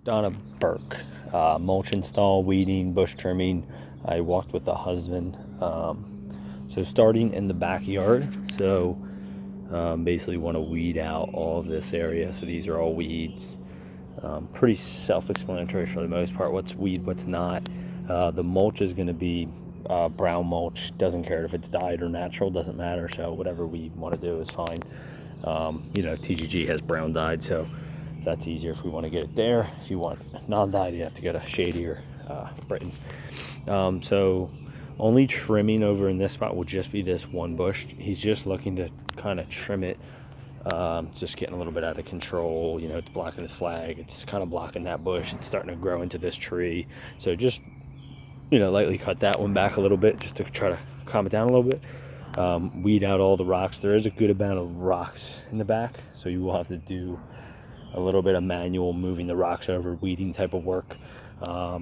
Donna Burke, mulch install, weeding, bush trimming. I walked with the husband. So starting in the backyard, so basically want to weed out all of this area. So these are all weeds. Pretty self-explanatory for the most part. What's weed, what's not. The mulch is going to be brown mulch. Doesn't care if it's dyed or natural, doesn't matter. So whatever we want to do is fine. You know, TGG has brown dyed, so that's easier if we want to get it there. If you want non-dyed, you have to go to Shady or Britain. So only trimming over in this spot will just be this one bush. He's just looking to kind of trim it. It's just getting a little bit out of control. You know, it's blocking his flag. It's kind of blocking that bush. It's starting to grow into this tree. So just, you know, lightly cut that one back a little bit just to try to calm it down a little bit. Weed out all the rocks. There is a good amount of rocks in the back, so you will have to do a little bit of manual moving the rocks over, weeding type of work. A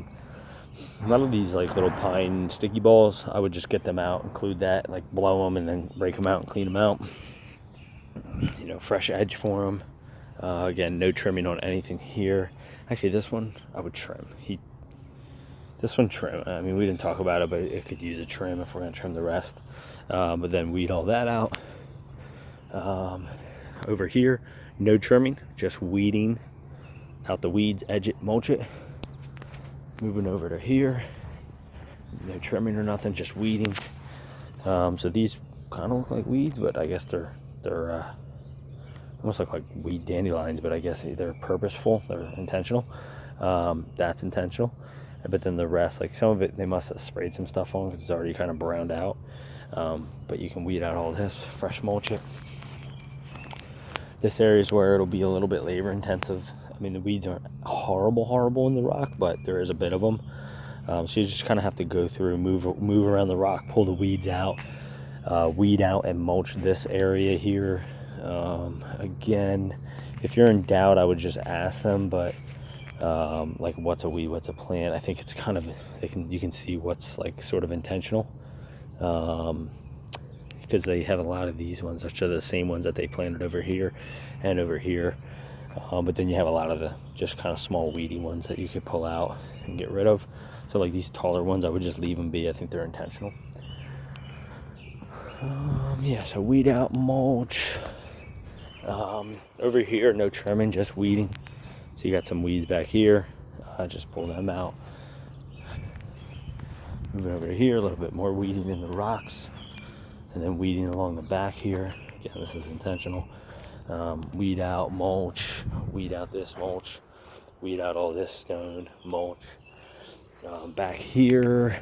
lot of these like little pine sticky balls, I would just get them out, include that, like blow them and then break them out and clean them out. You know, fresh edge for them. Again, no trimming on anything here. Actually, this one I would trim. This one trim. I mean, we didn't talk about it, but it could use a trim if we're gonna trim the rest. But then weed all that out. Over here, no trimming, just weeding out the weeds, edge it, mulch it. Moving over to here, no trimming or nothing, just weeding. So these kind of look like weeds, but I guess they're almost look like weed dandelions, but I guess they're purposeful, they're intentional. That's intentional. But then the rest, like some of it, they must have sprayed some stuff on because it's already kind of browned out. But you can weed out all this, fresh mulch it. This area is where it'll be a little bit labor intensive. I mean, the weeds aren't horrible in the rock, but there is a bit of them. So you just kind of have to go through, move around the rock, pull the weeds out, weed out and mulch this area here. Again, if you're in doubt, I would just ask them, but like what's a weed, what's a plant. I think it's kind of, you can see what's like sort of intentional, because they have a lot of these ones, which are the same ones that they planted over here and over here. But then you have a lot of the just kind of small weedy ones that you could pull out and get rid of. So like these taller ones, I would just leave them be. I think they're intentional. Yeah, so weed out, mulch. Over here, no trimming, just weeding. So you got some weeds back here. Just pull them out. Moving over here, a little bit more weeding in the rocks. And then weeding along the back here. Again, this is intentional. Weed out, mulch, weed out this mulch, weed out all this stone, mulch. Back here,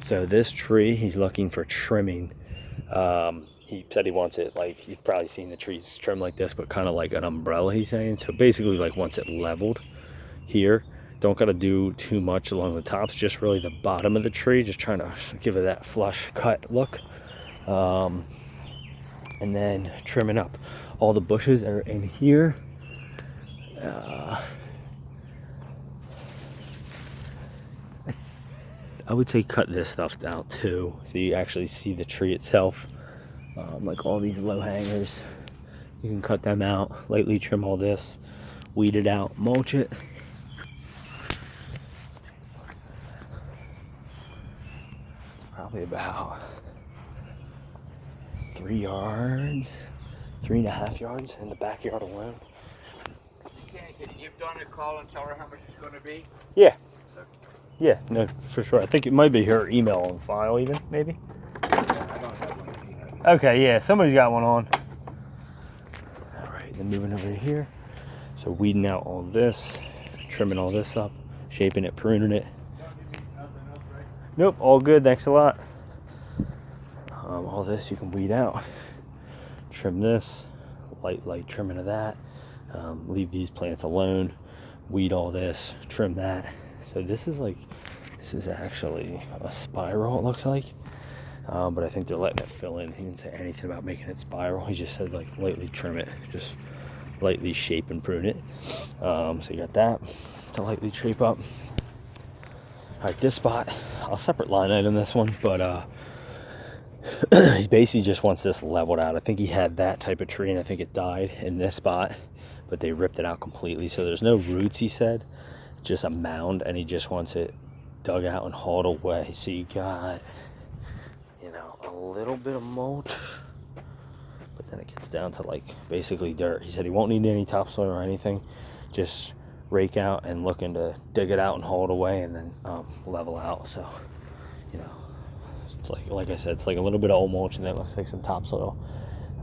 so this tree, he's looking for trimming. He said he wants it like, you've probably seen the trees trimmed like this, but kind of like an umbrella, he's saying. So basically like wants it leveled here. Don't got to do too much along the tops, just really the bottom of the tree, just trying to give it that flush cut look. And then trimming up all the bushes that are in here. I would say cut this stuff out too, so you actually see the tree itself. Like all these low hangers, you can cut them out, lightly trim all this, weed it out, mulch it. It's probably about 3 yards, 3.5 yards in the backyard alone. Can you give Donna a call and tell her how much it's going to be? Yeah. Yeah, no, for sure. I think it might be her email on file even, maybe. Yeah, I don't have one. Okay, yeah, somebody's got one on. All right, then moving over to here. So weeding out all this, trimming all this up, shaping it, pruning it. Nothing else, right? Nope, all good, thanks a lot. All this you can weed out. Trim this, light trimming of that. Leave these plants alone. Weed all this, trim that. So this is actually a spiral, it looks like. But I think they're letting it fill in. He didn't say anything about making it spiral. He just said like lightly trim it, just lightly shape and prune it. So you got that to lightly shape up. All right, this spot, I'll separate line item this one, but he basically just wants this leveled out. I think he had that type of tree and I think it died in this spot. but they ripped it out completely. So there's no roots, he said, just a mound, and he just wants it dug out and hauled away. So you got, you know, a little bit of mulch, but then it gets down to like basically dirt. He said he won't need any topsoil or anything, just rake out and looking to dig it out and haul it away, and then level out. So, you know, it's like I said, it's like a little bit of old mulch, and then it looks like some topsoil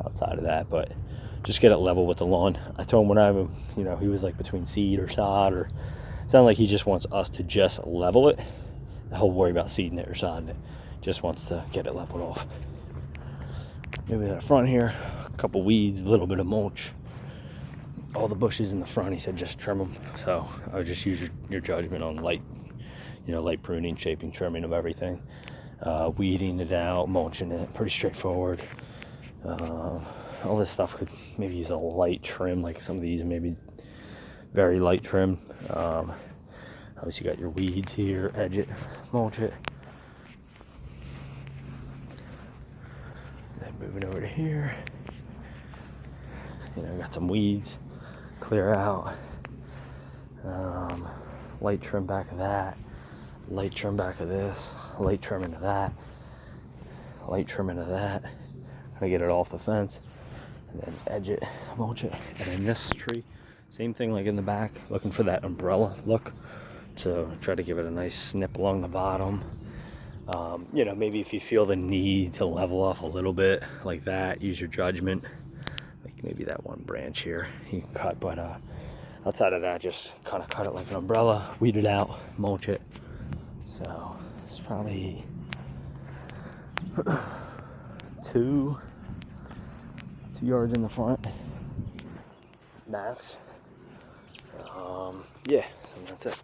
outside of that, but just get it level with the lawn. I told him when I, you know, he was like between seed or sod, or it sounded like he just wants us to just level it. He'll worry about seeding it or sodding it. Just wants to get it leveled off. Maybe in the front here, a couple weeds, a little bit of mulch. All the bushes in the front, he said just trim them. So I would just use your judgment on light, you know, light pruning, shaping, trimming of everything. Weeding it out, mulching it, pretty straightforward. All this stuff could maybe use a light trim, like some of these maybe very light trim. Obviously you got your weeds here, edge it, mulch it. Then moving over to here, you know, got some weeds, clear out. Light trim back of that, light trim back of this, light trim into that, light trim into that. Try to get it off the fence, and then edge it, mulch it. And then this tree, same thing like in the back, looking for that umbrella look. So try to give it a nice snip along the bottom. You know, maybe if you feel the need to level off a little bit like that, use your judgment. Like maybe that one branch here you can cut, but outside of that, just kind of cut it like an umbrella, weed it out, mulch it. So it's probably two yards in the front max. Yeah, and that's it.